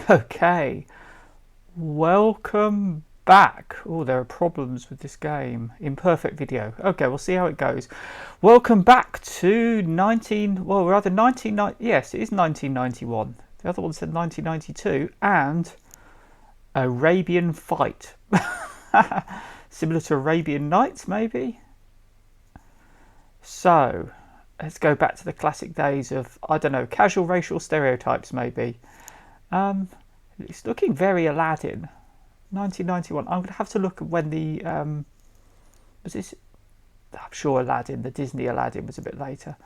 Okay, welcome back. Oh, there are problems with this game. Imperfect video. Okay, we'll see how it goes. Welcome back to 1990. Yes, it is 1991. The other one said 1992, and Arabian Fight. Similar to Arabian Nights, maybe. So, let's go back to the classic days of, I don't know, casual racial stereotypes, maybe. It's looking very Aladdin. 1991. I'm going to have to look at when the was this. I'm sure Aladdin, the Disney Aladdin, was a bit later.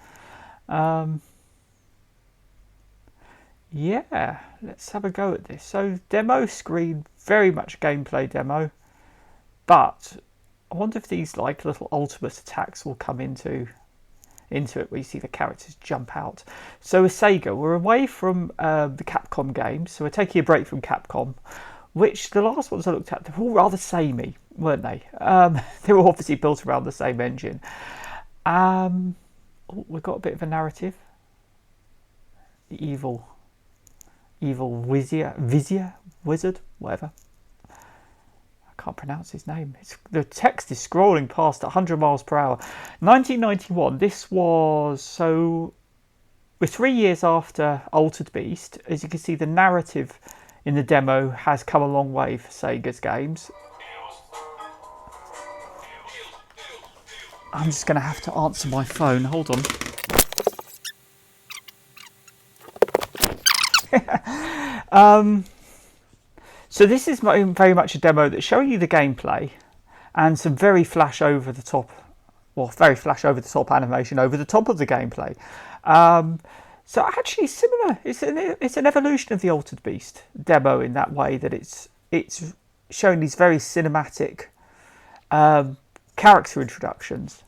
Yeah, let's have a go at this. So demo screen, very much gameplay demo, but I wonder if these like little ultimate attacks will come into it, where you see the characters jump out. So with Sega, we're away from the Capcom games, so we're taking a break from Capcom, which the last ones I looked at, they're all rather samey, weren't they? They were obviously built around the same engine. We've got a bit of a narrative. The evil wizard, whatever. I can't pronounce his name. The text is scrolling past 100 miles per hour. 1991, this was, so we're 3 years after Altered Beast. As you can see, the narrative in the demo has come a long way for Sega's games. I'm just going to have to answer my phone. Hold on. So this is very much a demo that's showing you the gameplay and some very flash over the top animation over the top of the gameplay. So actually similar. It's an evolution of the Altered Beast demo in that way, that it's showing these very cinematic character introductions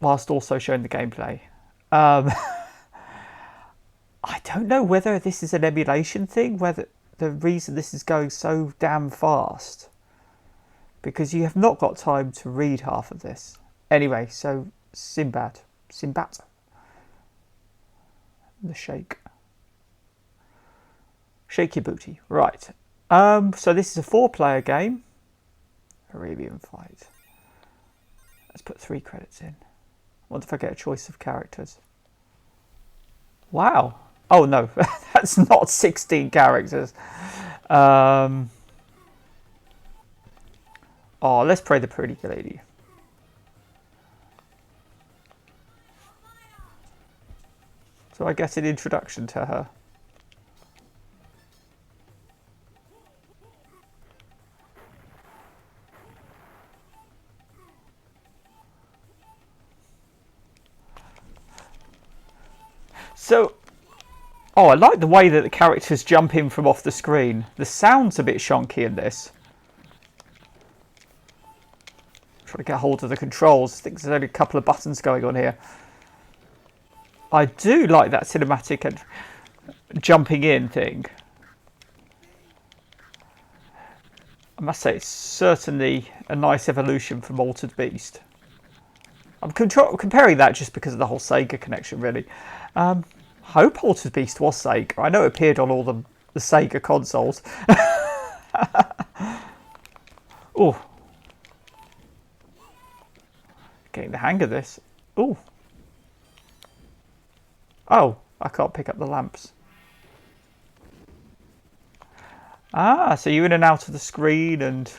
whilst also showing the gameplay. I don't know whether this is an emulation thing, whether the reason this is going so damn fast, because you have not got time to read half of this. Anyway, so Sindbad. The shake your booty. Right. So this is a 4-player game. Arabian Fight. Let's put 3 credits in. What if I get a choice of characters? Wow. Oh no, that's not 16 characters. Oh, let's play the pretty lady. So I get an introduction to her. So, I like the way that the characters jump in from off the screen. The sound's a bit shonky in this. Trying to get hold of the controls. I think there's only a couple of buttons going on here. I do like that cinematic and jumping in thing. I must say, it's certainly a nice evolution from Altered Beast. I'm comparing that just because of the whole Sega connection, really. I hope Altered Beast was Sega. I know it appeared on all the Sega consoles. Oh, getting the hang of this. Oh, I can't pick up the lamps. So you're in and out of the screen and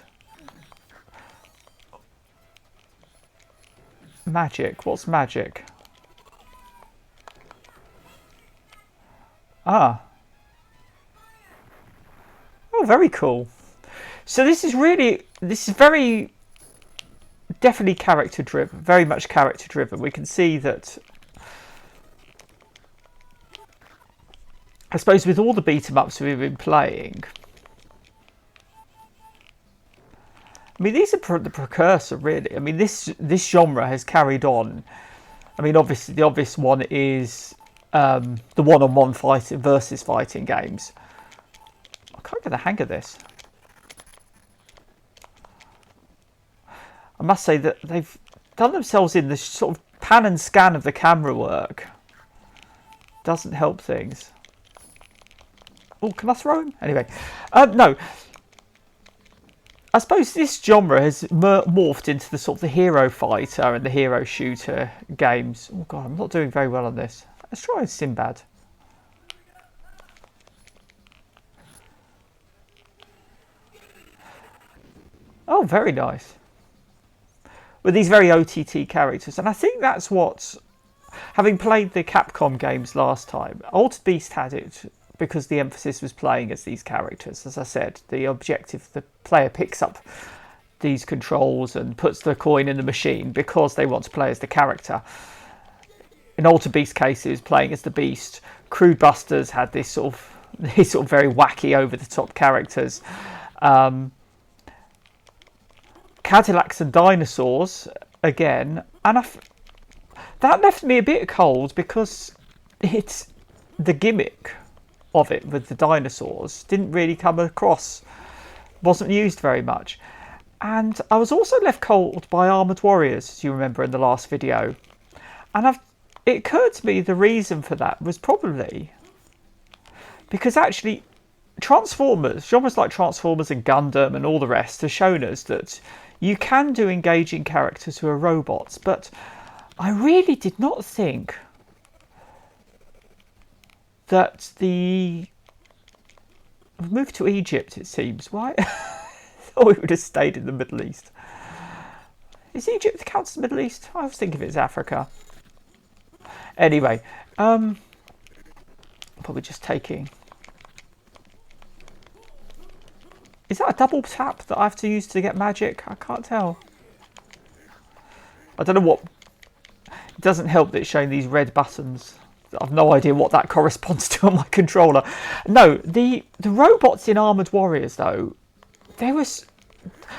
magic. What's magic? Oh, very cool. So this is very definitely character driven, very much character driven. We can see that, I suppose, with all the beat 'em ups we've been playing, I mean, these are the precursor, really. I mean, this genre has carried on. I mean, obviously, the obvious one is the one-on-one fighting versus fighting games. I can't get the hang of this. I must say that they've done themselves in this sort of pan and scan of the camera work. Doesn't help things. Oh, can I throw him? Anyway, no. I suppose this genre has morphed into the sort of the hero fighter and the hero shooter games. Oh god, I'm not doing very well on this. Let's try Sindbad. Oh, very nice. With these very OTT characters. And I think that's what, having played the Capcom games last time, Altered Beast had it because the emphasis was playing as these characters. As I said, the objective, the player picks up these controls and puts the coin in the machine because they want to play as the character. In Altered Beast cases, playing as the Beast. Crude Busters had this sort of very wacky, over-the-top characters. Cadillacs and Dinosaurs, again. And that left me a bit cold because it's the gimmick of it with the dinosaurs didn't really come across, wasn't used very much. And I was also left cold by Armoured Warriors, as you remember in the last video. And it occurred to me the reason for that was probably because actually Transformers, genres like Transformers and Gundam and all the rest have shown us that you can do engaging characters who are robots, but I really did not think that we've moved to Egypt, it seems. Why? I thought we would have stayed in the Middle East. Is Egypt counts as the Middle East? I was thinking it's Africa. Anyway, probably just taking. Is that a double tap that I have to use to get magic? I can't tell. I don't know what. It doesn't help that it's showing these red buttons. I've no idea what that corresponds to on my controller. No, the robots in Armoured Warriors, though, there was,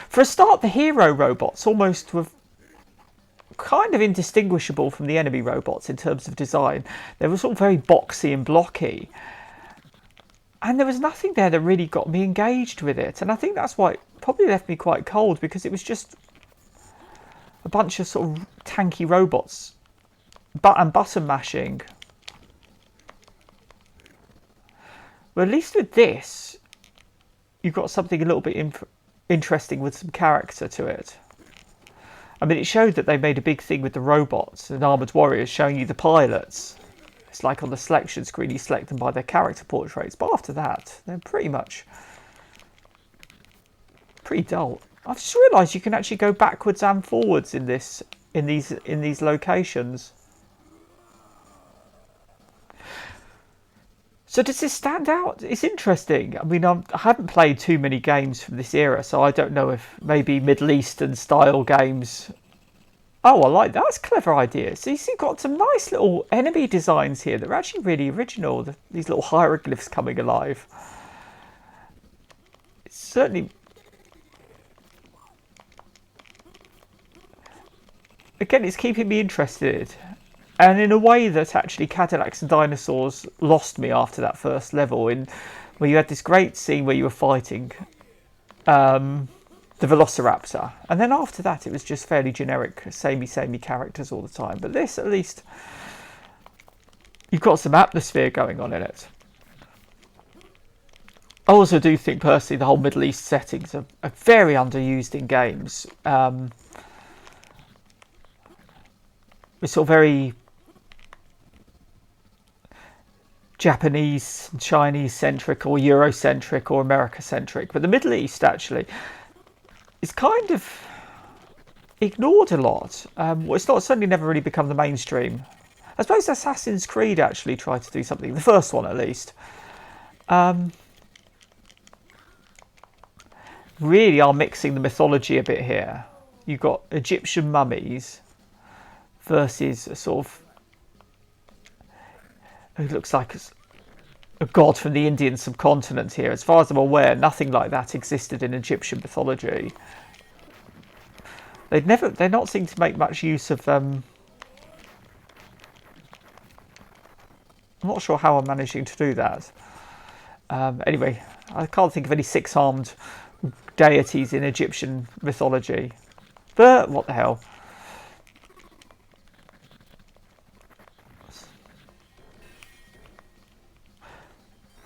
for a start, the hero robots almost were kind of indistinguishable from the enemy robots in terms of design. They were sort of very boxy and blocky. And there was nothing there that really got me engaged with it. And I think that's why it probably left me quite cold, because it was just a bunch of sort of tanky robots and button mashing. Well, at least with this, you've got something a little bit interesting with some character to it. I mean, it showed that they made a big thing with the robots and Armoured Warriors, showing you the pilots. It's like on the selection screen, you select them by their character portraits. But after that, they're pretty dull. I've just realised you can actually go backwards and forwards in these locations. So does this stand out? It's interesting. I mean, I haven't played too many games from this era, so I don't know if maybe Middle Eastern style games. Oh, I like that. That's a clever idea. So you've got some nice little enemy designs here that are actually really original. These little hieroglyphs coming alive. It's certainly... Again, it's keeping me interested. And in a way that actually Cadillacs and Dinosaurs lost me after that first level, where you had this great scene where you were fighting the Velociraptor. And then after that, it was just fairly generic, samey characters all the time. But this, at least, you've got some atmosphere going on in it. I also do think, personally, the whole Middle East settings are very underused in games. It's sort of very Japanese, Chinese centric, or Eurocentric, or America centric, but the Middle East actually is kind of ignored a lot. Well, it's not certainly never really become the mainstream. I suppose Assassin's Creed actually tried to do something, the first one at least. Really are mixing the mythology a bit here. You've got Egyptian mummies versus a sort of who looks like a god from the Indian subcontinent here. As far as I'm aware, nothing like that existed in Egyptian mythology. They're not seem to make much use of. I'm not sure how I'm managing to do that. Anyway, I can't think of any six-armed deities in Egyptian mythology. But what the hell?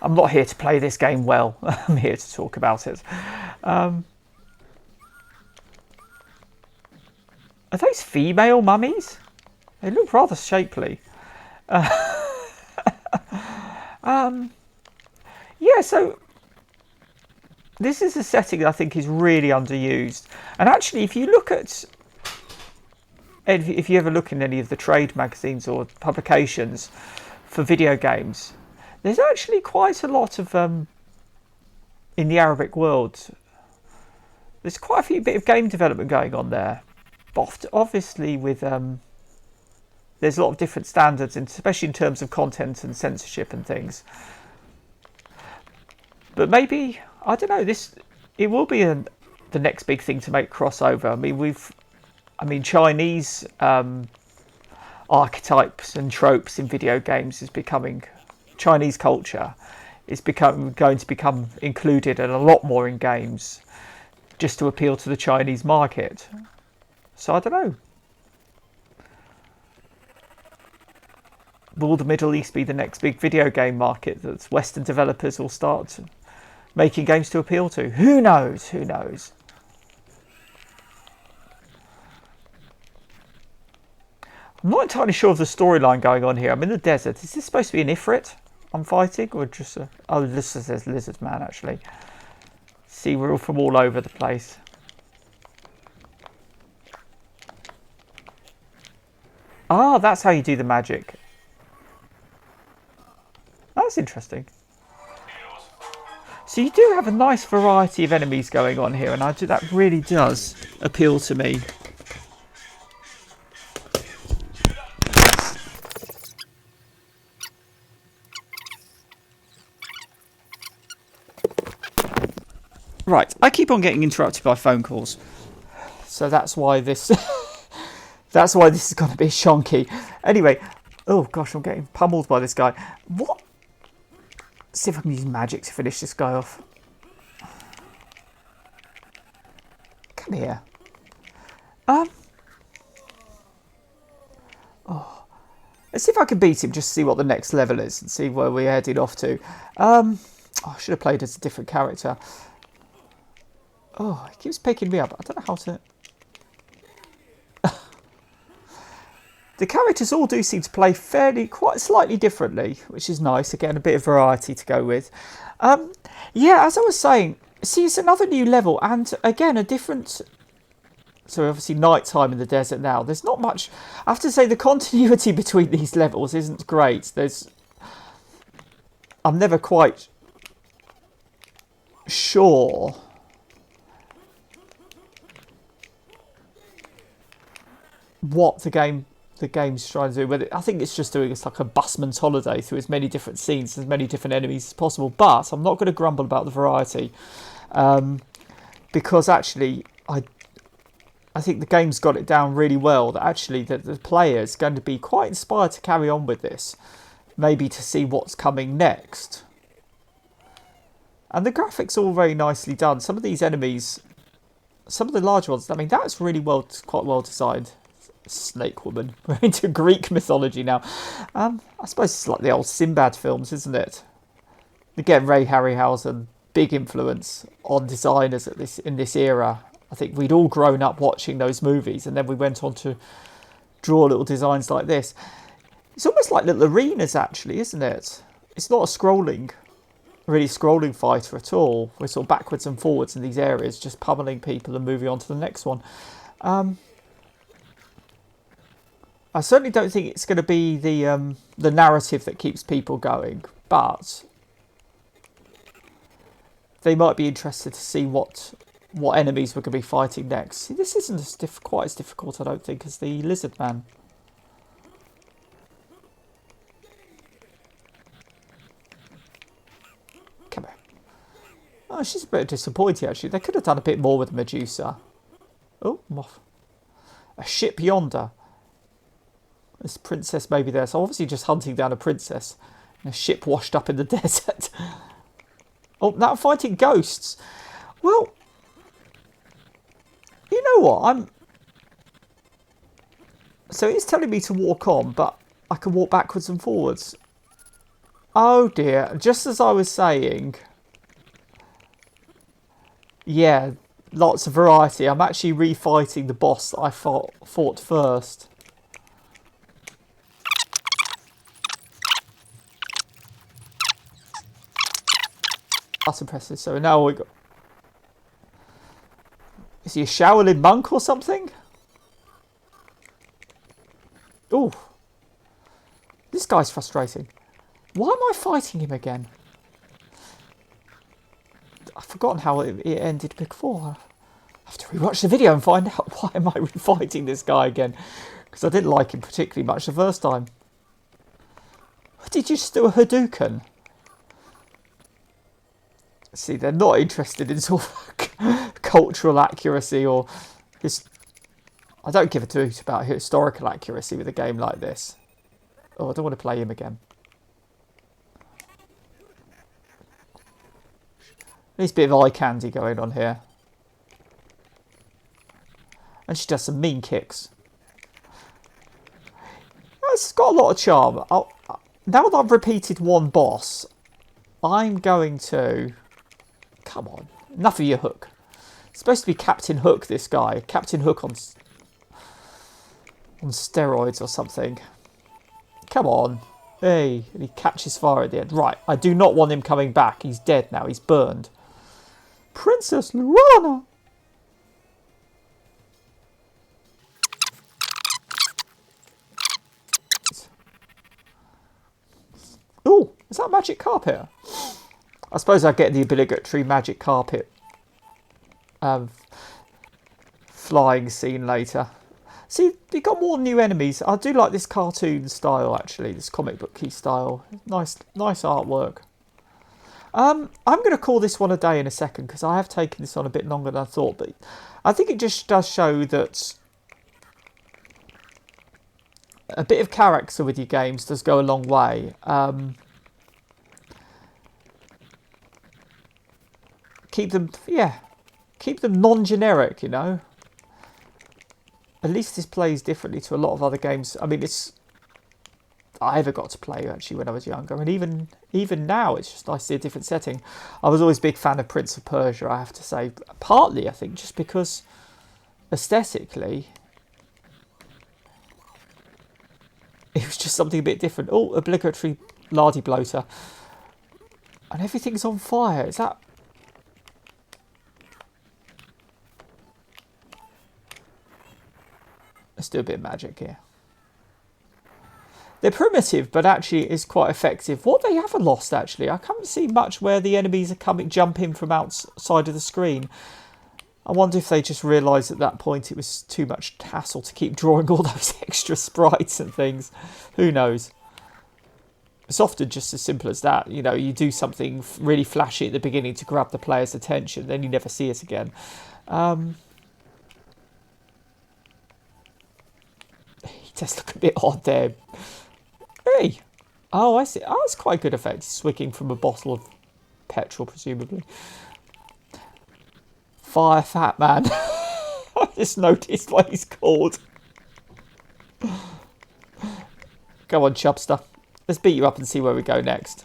I'm not here to play this game well. I'm here to talk about it. Are those female mummies? They look rather shapely. Yeah, so this is a setting that I think is really underused. And actually, if you look at, if you ever look in any of the trade magazines or publications for video games, there's actually quite a lot of, in the Arabic world, there's quite a few bit of game development going on there. But obviously with, there's a lot of different standards, especially in terms of content and censorship and things. But maybe, I don't know, it will be the next big thing to make crossover. I mean, Chinese archetypes and tropes in video games Chinese culture is going to become included and a lot more in games just to appeal to the Chinese market. So I don't know. Will the Middle East be the next big video game market that Western developers will start making games to appeal to? Who knows? Who knows? I'm not entirely sure of the storyline going on here. I'm in the desert. Is this supposed to be an Ifrit I'm fighting? Or just a... Oh, this says Lizard Man, actually. See, we're all from all over the place. Ah, that's how you do the magic. That's interesting. So you do have a nice variety of enemies going on here, and that really does appeal to me. Right, I keep on getting interrupted by phone calls, so that's why this that's why this is going to be shonky. Anyway, oh gosh, I'm getting pummeled by this guy. What? Let's see if I can use magic to finish this guy off. Come here. Oh, let's see if I can beat him. Just see what the next level is and see where we're heading off to. Oh, I should have played as a different character. Oh, he keeps picking me up. I don't know how to... The characters all do seem to play quite slightly differently, which is nice. Again, a bit of variety to go with. Yeah, as I was saying, see, it's another new level. And again, a different... So obviously night time in the desert now. There's not much... I have to say the continuity between these levels isn't great. I'm never quite sure... what the game's trying to do. But I think it's just doing like a busman's holiday through as many different scenes, as many different enemies as possible. But I'm not going to grumble about the variety, because actually I think the game's got it down really well. That actually the player's going to be quite inspired to carry on with this, maybe to see what's coming next. And the graphics are all very nicely done. Some of these enemies, some of the large ones, I mean, that's really quite well designed. Snake woman. We're into Greek mythology now. I suppose it's like the old Sindbad films, isn't it? Again, Ray Harryhausen, big influence on designers in this era. I think we'd all grown up watching those movies, and then we went on to draw little designs like this. It's almost like little arenas, actually, isn't it? It's not a really scrolling fighter at all. We're sort of backwards and forwards in these areas, just pummeling people and moving on to the next one. I certainly don't think it's going to be the narrative that keeps people going, but they might be interested to see what enemies we're going to be fighting next. See, this isn't quite as difficult, I don't think, as the Lizard Man. Come here. Oh, she's a bit disappointed, actually. They could have done a bit more with Medusa. Oh, moth. A ship yonder. This princess may be there. So obviously just hunting down a princess. And a ship washed up in the desert. Oh, now I'm fighting ghosts. Well, you know what? So it's telling me to walk on, but I can walk backwards and forwards. Oh dear, just as I was saying, yeah, lots of variety. I'm actually refighting the boss that I fought first. That's impressive. So now we got... Is he a Shaolin monk or something? Ooh. This guy's frustrating. Why am I fighting him again? I've forgotten how it ended before. I have to rewatch the video and find out why am I fighting this guy again. Because I didn't like him particularly much the first time. Did you just do a Hadouken? See, they're not interested in sort of cultural accuracy or... I don't give a toot about historical accuracy with a game like this. Oh, I don't want to play him again. There's a bit of eye candy going on here. And she does some mean kicks. It's got a lot of charm. Now that I've repeated one boss, I'm going to... Come on. Enough of your hook. It's supposed to be Captain Hook, this guy. Captain Hook on steroids or something. Come on. Hey. And he catches fire at the end. Right. I do not want him coming back. He's dead now. He's burned. Princess Luana. Oh, is that magic carpet? I suppose I get the obligatory magic carpet flying scene later. See, we got more new enemies. I do like this cartoon style, actually, this comic booky style. Nice artwork. I'm going to call this one a day in a second because I have taken this on a bit longer than I thought, but I think it just does show that a bit of character with your games does go a long way. Keep them non-generic, you know. At least this plays differently to a lot of other games. I mean, I ever got to play actually when I was younger, and even now it's just nice to see a different setting. I was always a big fan of Prince of Persia, I have to say, partly I think just because aesthetically it was just something a bit different. Oh, obligatory lardy bloater, and everything's on fire. Is that... Let's do a bit of magic here. They're primitive, but actually it's quite effective. What they haven't lost, actually, I can't see much where the enemies are jumping from outside of the screen. I wonder if they just realised at that point it was too much hassle to keep drawing all those extra sprites and things. Who knows? It's often just as simple as that. You know, you do something really flashy at the beginning to grab the player's attention, then you never see it again. He does look a bit odd there. Hey! Oh, I see. Oh, it's quite a good effect. Swicking from a bottle of petrol, presumably. Fire Fat Man. I just noticed what he's called. Go on, Chubster. Let's beat you up and see where we go next.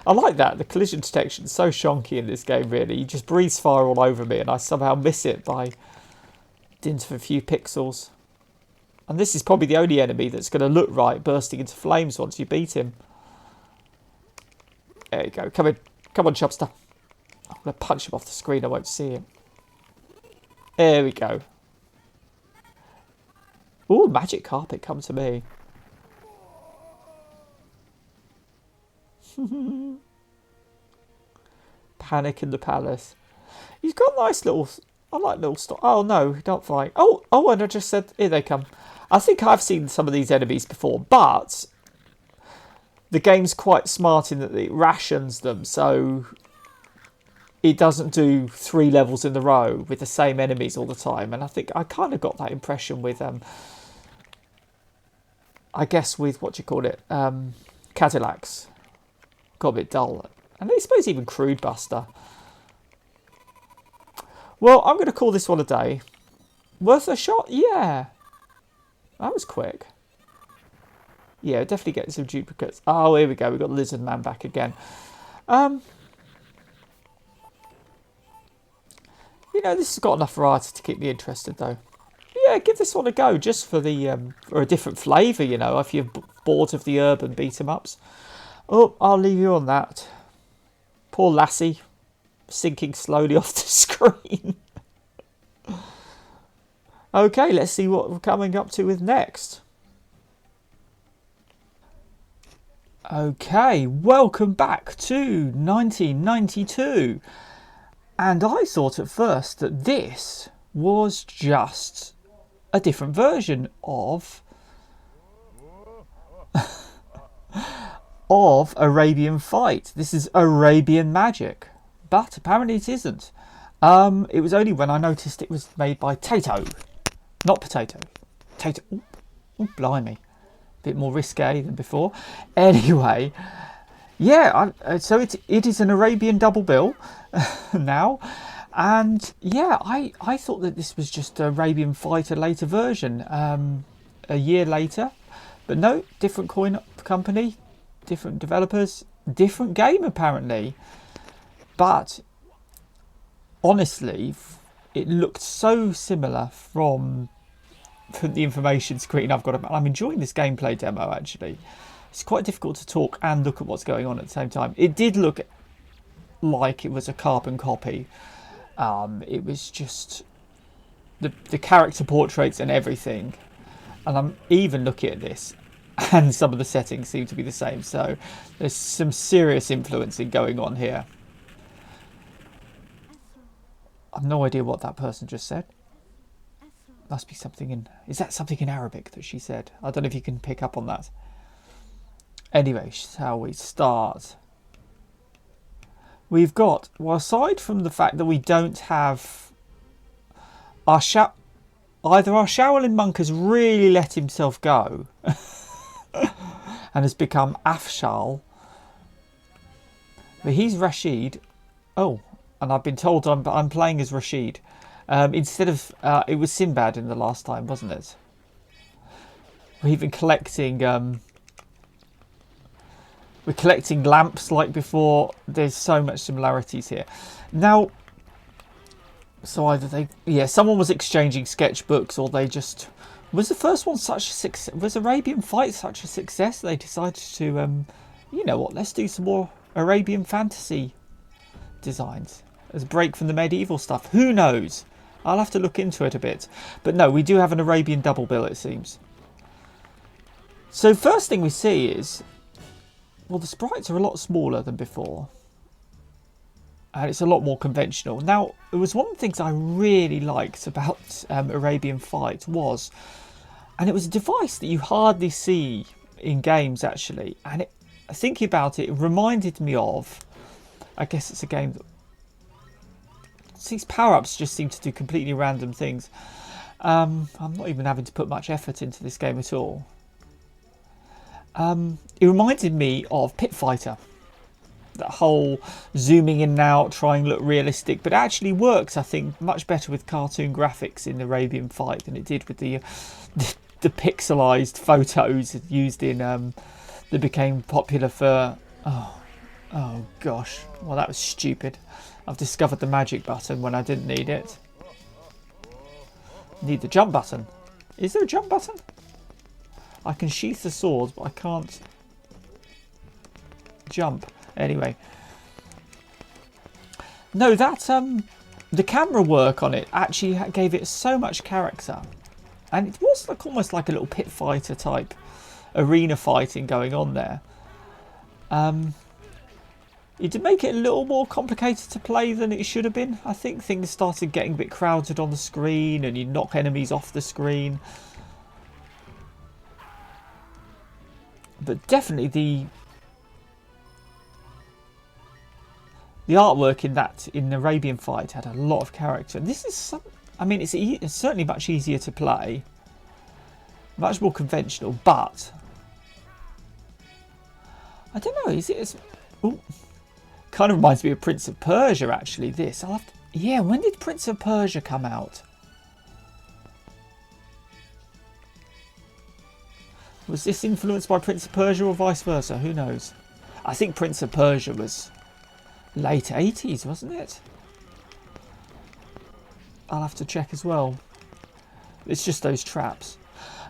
I like that. The collision detection is so shonky in this game, really. You just breathes fire all over me and I somehow miss it by dint of a few pixels. And this is probably the only enemy that's going to look right bursting into flames once you beat him. There you go. Come on, Chubster. I'm going to punch him off the screen. I won't see him. There we go. Ooh, magic carpet, come to me. Panic in the palace. He's got nice little... I like little stuff. Oh, no, don't fight. Oh, and I just said... Here they come. I think I've seen some of these enemies before, but... The game's quite smart in that it rations them, so... It doesn't do 3 levels in a row with the same enemies all the time. And I think I kind of got that impression with... I guess with, what do you call it? Cadillacs. Got a bit dull. And I suppose even Crude Buster. Well, I'm going to call this one a day. Worth a shot? Yeah. That was quick. Yeah, definitely get some duplicates. Oh, here we go. We've got Lizard Man back again. You know, this has got enough variety to keep me interested, though. Yeah, give this one a go, just for the for a different flavour, you know, if you're bored of the urban beat-em-ups. Oh, I'll leave you on that. Poor lassie, sinking slowly off the screen. Okay, let's see what we're coming up to with next. Okay, welcome back to 1992. And I thought at first that this was just a different version of Arabian Fight. This is Arabian Magic, but apparently it isn't. It was only when I noticed it was made by Tato, not Potato. Tato. Oh, blimey, a bit more risque than before. Anyway, yeah. So it is an Arabian double bill now. And yeah, I thought that this was just Arabian Fight, a later version, a year later. But no, different coin company, different developers, different game apparently. But honestly, it looked so similar from the information screen I've got about. I'm enjoying this gameplay demo actually. It's quite difficult to talk and look at what's going on at the same time. It did look like it was a carbon copy. It was just the character portraits and everything. And I'm even looking at this, and some of the settings seem to be the same. So there's some serious influencing going on here. I've no idea what that person just said. Must be something in... Is that something in Arabic that she said? I don't know if you can pick up on that. Anyway, shall we start? We've got... Well, aside from the fact that we don't have... Either our Shaolin monk has really let himself go and has become Afshal. But he's Rashid. Oh, and I've been told I'm playing as Rashid. Instead of... it was Sindbad in the last time, wasn't it? We're even collecting... we're collecting lamps like before. There's so much similarities here. Now... So either they... Yeah, someone was exchanging sketchbooks, or they just... Was the first one such a success? Was Arabian Fight such a success? They decided to... you know what, let's do some more Arabian fantasy designs. As a break from the medieval stuff. Who knows? I'll have to look into it a bit. But no, we do have an Arabian double bill, it seems. So first thing we see is... Well, the sprites are a lot smaller than before. And it's a lot more conventional. Now, it was one of the things I really liked about Arabian Fight was... And it was a device that you hardly see in games, actually. And thinking about it, it reminded me of... I guess it's a game that... These power-ups just seem to do completely random things. I'm not even having to put much effort into this game at all. It reminded me of Pit Fighter. That whole zooming in and out, trying to look realistic, but it actually works, I think, much better with cartoon graphics in Arabian Fight than it did with the pixelized photos used in that became popular for... Oh gosh, well that was stupid. I've discovered the magic button when I didn't need it. Need the jump button. Is there a jump button? I can sheath the sword, but I can't jump. Anyway. No, that the camera work on it actually gave it so much character. And it was like almost like a little pit fighter type arena fighting going on there. It did make it a little more complicated to play than it should have been. I think things started getting a bit crowded on the screen and you knock enemies off the screen. But definitely the artwork in Arabian Fight had a lot of character. This is I mean, it's certainly much easier to play. Much more conventional, but... I don't know, is it as... Ooh. Kind of reminds me of Prince of Persia, actually, this. I'll have to, yeah, when did Prince of Persia come out? Was this influenced by Prince of Persia or vice versa? Who knows? I think Prince of Persia was late 80s, wasn't it? I'll have to check as well. It's just those traps.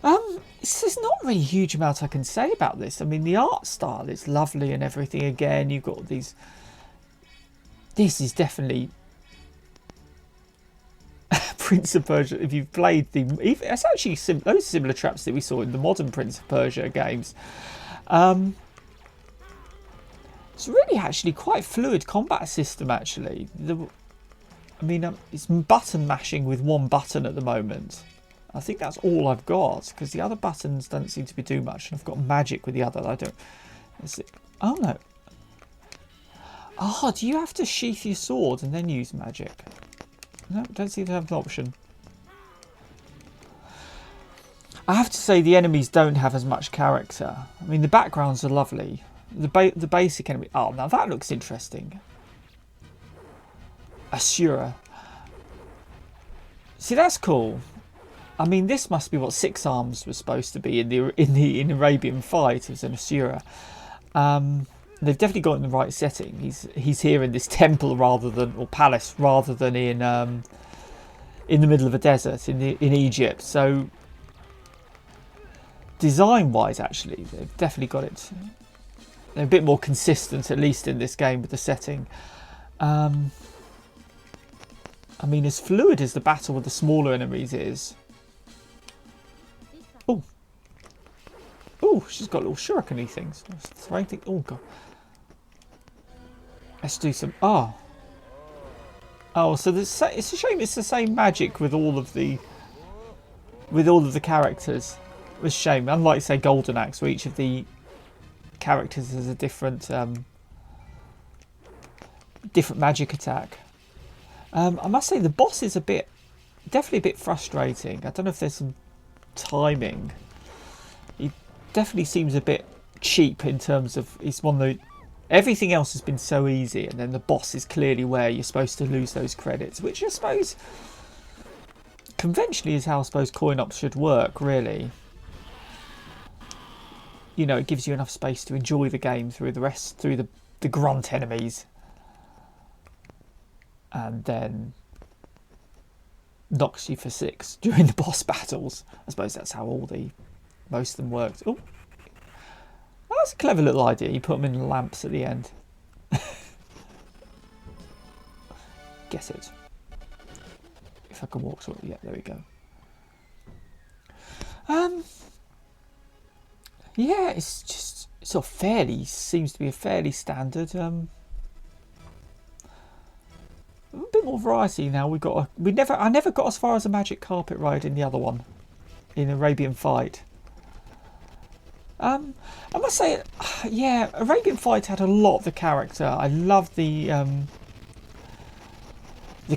There's not really a huge amount I can say about this. I mean, the art style is lovely and everything. Again, you've got these... This is definitely... Prince of Persia. If you've played the... It's actually those similar traps that we saw in the modern Prince of Persia games. It's really actually quite fluid combat system, actually. It's button mashing with one button at the moment. I think that's all I've got, because the other buttons don't seem to be doing much. And I've got magic with the other. I don't... Oh, no. Oh, do you have to sheath your sword and then use magic? No, don't seem to have an option. I have to say the enemies don't have as much character. I mean, the backgrounds are lovely. The basic enemy... Oh, now that looks interesting. Asura. See, that's cool. I mean, this must be what Six Arms was supposed to be in Arabian Fight as an Asura. They've definitely got it in the right setting. He's here in this temple or palace rather than in the middle of a desert in Egypt. So design-wise, actually, they've definitely got it. They're a bit more consistent, at least in this game, with the setting. I mean, as fluid as the battle with the smaller enemies is. Oh. Oh, she's got little shuriken-y things. Oh, God. Let's do some... Oh. Oh, so it's a shame it's the same magic with all of the characters. It's a shame. Unlike, say, Golden Axe, where each of the characters has a different magic attack. I must say the boss is definitely a bit frustrating. I don't know if there's some timing. He definitely seems a bit cheap in terms of everything else has been so easy, and then the boss is clearly where you're supposed to lose those credits, which I suppose conventionally is how I suppose coin-ops should work, really. You know, it gives you enough space to enjoy the game through the grunt enemies. And then knocks you for 6 during the boss battles. I suppose that's how most of them worked. Oh, that's a clever little idea. You put them in lamps at the end. Guess it. If I can walk through it. Yeah, there we go. Yeah, it's just sort of seems to be a fairly standard. A bit more variety now. I never got as far as a magic carpet ride in the other one, in Arabian Fight. I must say, yeah, Arabian Fight had a lot of the character. I love the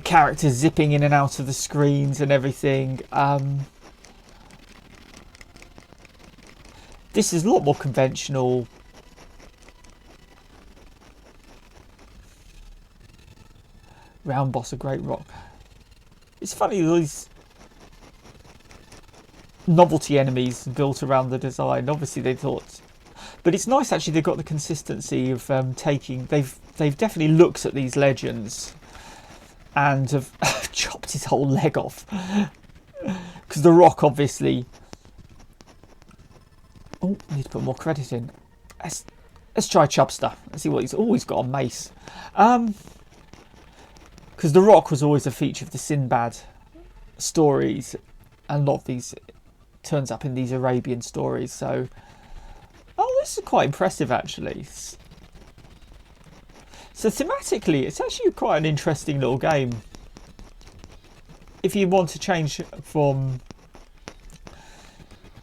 characters zipping in and out of the screens and everything. This is a lot more conventional. Round boss, a great rock. It's funny, these novelty enemies built around the design. Obviously, they thought, but it's nice actually. They've got the consistency of taking. They've definitely looked at these legends and have chopped his whole leg off because the rock obviously. Oh, I need to put more credit in. Let's try Chubster. Let's see what he's always got on mace. Because the rock was always a feature of the Sindbad stories, and a lot of these turns up in these Arabian stories. So, this is quite impressive actually. So thematically, it's actually quite an interesting little game. If you want to change from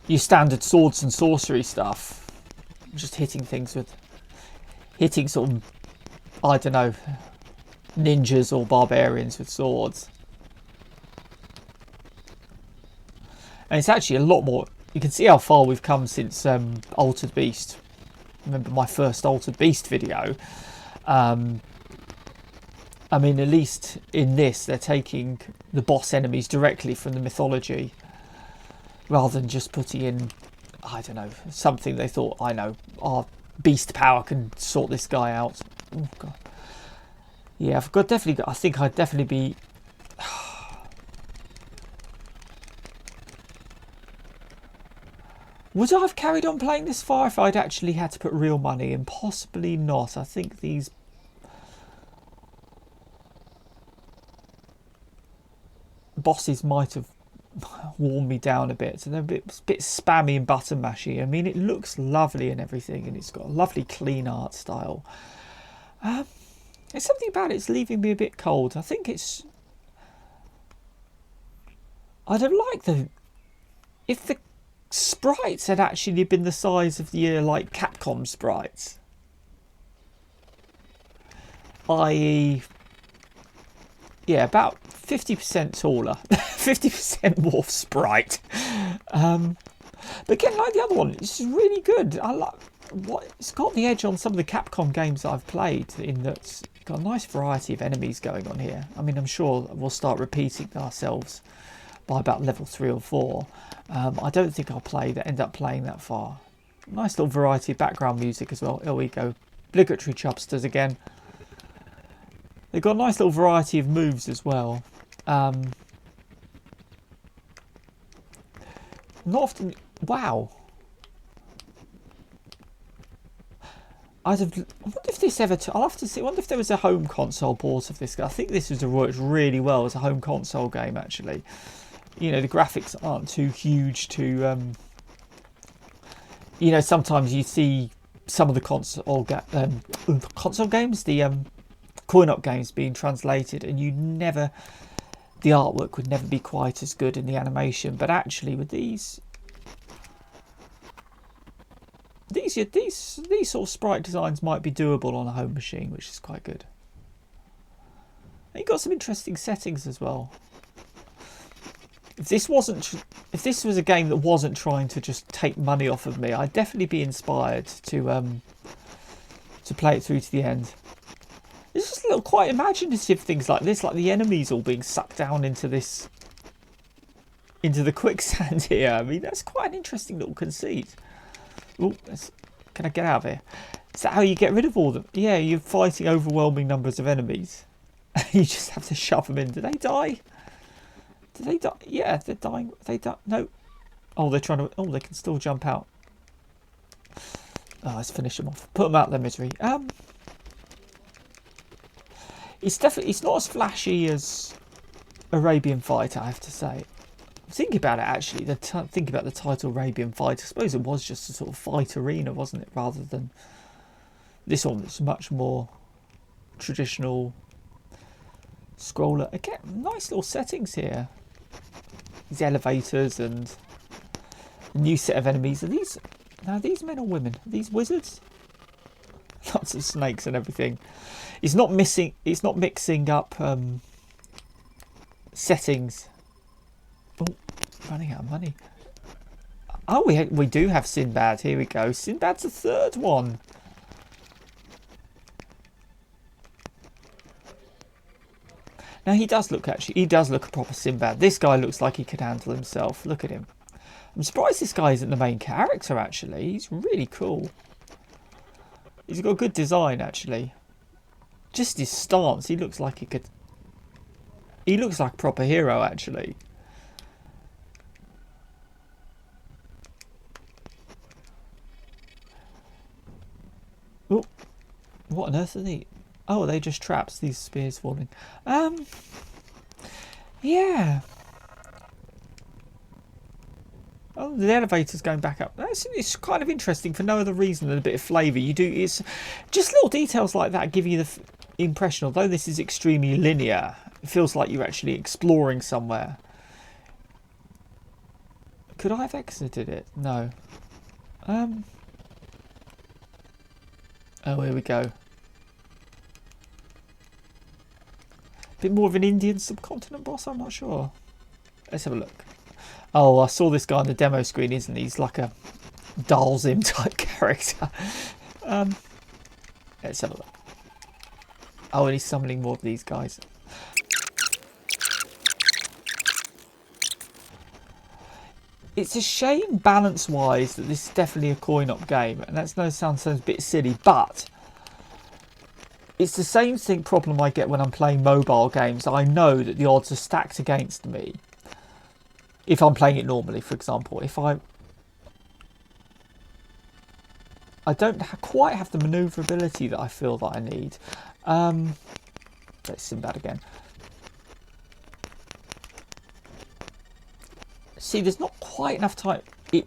your standard swords and sorcery stuff, just hitting sort of, I don't know, ninjas or barbarians with swords. And it's actually a lot more. You can see how far we've come since Altered Beast. Remember my first Altered Beast video. I mean, at least in this, they're taking the boss enemies directly from the mythology, rather than just putting in I don't know, something they thought, I know, our beast power can sort this guy out. Oh god. Yeah, I think I'd definitely be. Would I have carried on playing this far if I'd actually had to put real money in? Possibly not. I think these bosses might have worn me down a bit. So they're a bit spammy and button mashy. I mean, it looks lovely and everything, and it's got a lovely clean art style. There's something about it's leaving me a bit cold. I think it's... I'd have liked if the sprites had actually been the size of the like Capcom sprites, i.e. yeah, about 50% taller, 50% more sprite. But again, like the other one, it's really good. I like what it's got the edge on some of the Capcom games that I've played, in that it's got a nice variety of enemies going on here. I mean, I'm sure we'll start repeating ourselves by about level 3 or 4. I don't think I'll end up playing that far. Nice little variety of background music as well. Here we go. Obligatory chubsters again. They've got a nice little variety of moves as well. Not often... Wow. I wonder if this ever... I'll have to see. I wonder if there was a home console port of this. I think this works really well as a home console game, actually. You know, the graphics aren't too huge to... you know, sometimes you see some of the console games, the coin-op games being translated, and the artwork would never be quite as good in the animation. But actually, with these sort of sprite designs might be doable on a home machine, which is quite good. And you've got some interesting settings as well. If this was a game that wasn't trying to just take money off of me, I'd definitely be inspired to play it through to the end. There's just little quite imaginative things like this, like the enemies all being sucked down into the quicksand here. I mean, that's quite an interesting little conceit. Oh, can I get out of here? Is that how you get rid of all of them? Yeah, you're fighting overwhelming numbers of enemies. You just have to shove them in. Do they die? Do they die? Yeah, they're dying. They die. No. Oh, they're trying to... Oh, they can still jump out. Oh, let's finish them off. Put them out of their misery. It's not as flashy as Arabian Fight, I have to say. Think about it, actually. Think about the title Arabian Fight. I suppose it was just a sort of fight arena, wasn't it? Rather than this one that's much more traditional scroller. Again, nice little settings here. These elevators and a new set of enemies. Are these men or women? Are these wizards? Lots of snakes and everything. It's not mixing up settings. Oh, running out of money. Oh, we do have Sindbad. Here we go. Sindbad's the third one. Now he does look a proper Sindbad. This guy looks like he could handle himself. Look at him. I'm surprised this guy isn't the main character, actually. He's really cool. He's got a good design, actually. Just his stance, he looks like he looks like a proper hero, actually. Oh, what on earth are they? Oh, they're just traps, these spears falling. Yeah. Oh, the elevator's going back up. It's kind of interesting for no other reason than a bit of flavour. It's just little details like that give you the impression, although this is extremely linear, it feels like you're actually exploring somewhere. Could I have exited it? No. Oh, here we go. Bit more of an Indian subcontinent boss, I'm not sure. Let's have a look. Oh, I saw this guy on the demo screen, isn't he? He's like a Dalsim type character. Let's have a look. Oh, and he's summoning more of these guys. It's a shame balance-wise that this is definitely a coin-op game, and that's no sounds a bit silly, but it's the same thing problem I get when I'm playing mobile games. I know that the odds are stacked against me if I'm playing it normally. For example, if I don't quite have the manoeuvrability that I feel that I need. Let's Sindbad again. See, there's not quite enough time. This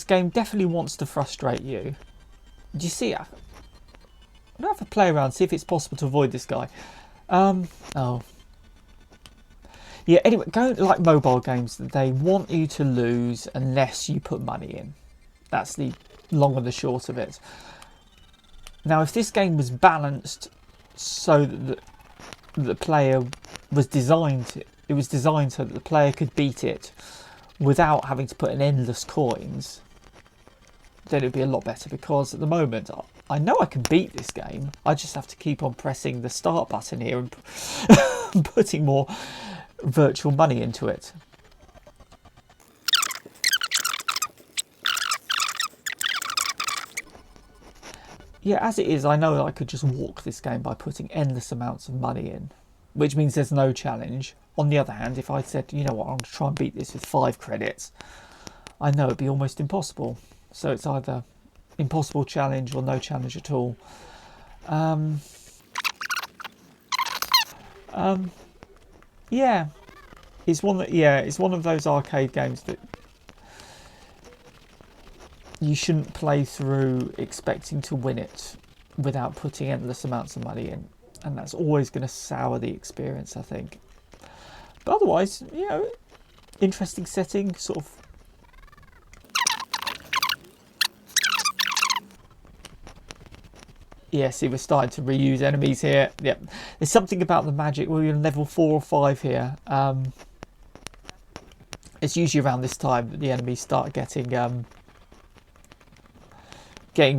game definitely wants to frustrate you. Do you see? I don't have to play around, see if it's possible to avoid this guy. Oh. Yeah, anyway, go like mobile games, they want you to lose unless you put money in. That's the long and the short of it. Now, if this game was balanced so that the player was designed, it was designed so that the player could beat it without having to put in endless coins, then it would be a lot better, because at the moment I know I can beat this game. I just have to keep on pressing the start button here and putting more virtual money into it. Yeah, as it is, I know I could just walk this game by putting endless amounts of money in, which means there's no challenge. On the other hand, if I said, you know what, I'm going to try and beat this with 5 credits, I know it'd be almost impossible. So it's either impossible challenge or no challenge at all. Yeah, it's one of those arcade games that you shouldn't play through expecting to win it without putting endless amounts of money in, and that's always going to sour the experience, I think. But otherwise, you know, interesting setting, sort of. Yeah, see, we're starting to reuse enemies here. Yep, there's something about the magic. We're in level 4 or 5 here. It's usually around this time that the enemies start getting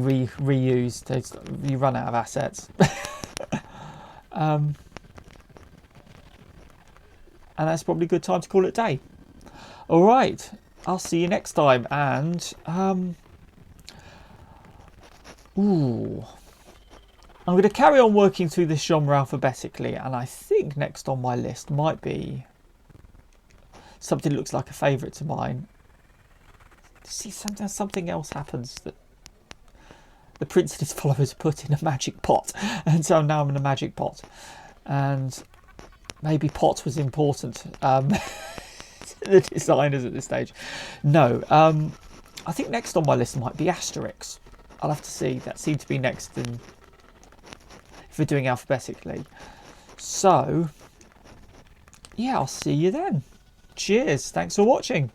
reused. You run out of assets. And that's probably a good time to call it a day. All right, I'll see you next time. And I'm going to carry on working through this genre alphabetically, and I think next on my list might be something that looks like a favourite of mine. See, sometimes something else happens that the prince and his followers put in a magic pot, and so now I'm in a magic pot, and maybe pot was important to the designers at this stage. No, I think next on my list might be Asterix. I'll have to see. That seemed to be next in, if we're doing alphabetically. So yeah, I'll see you then. Cheers, thanks for watching.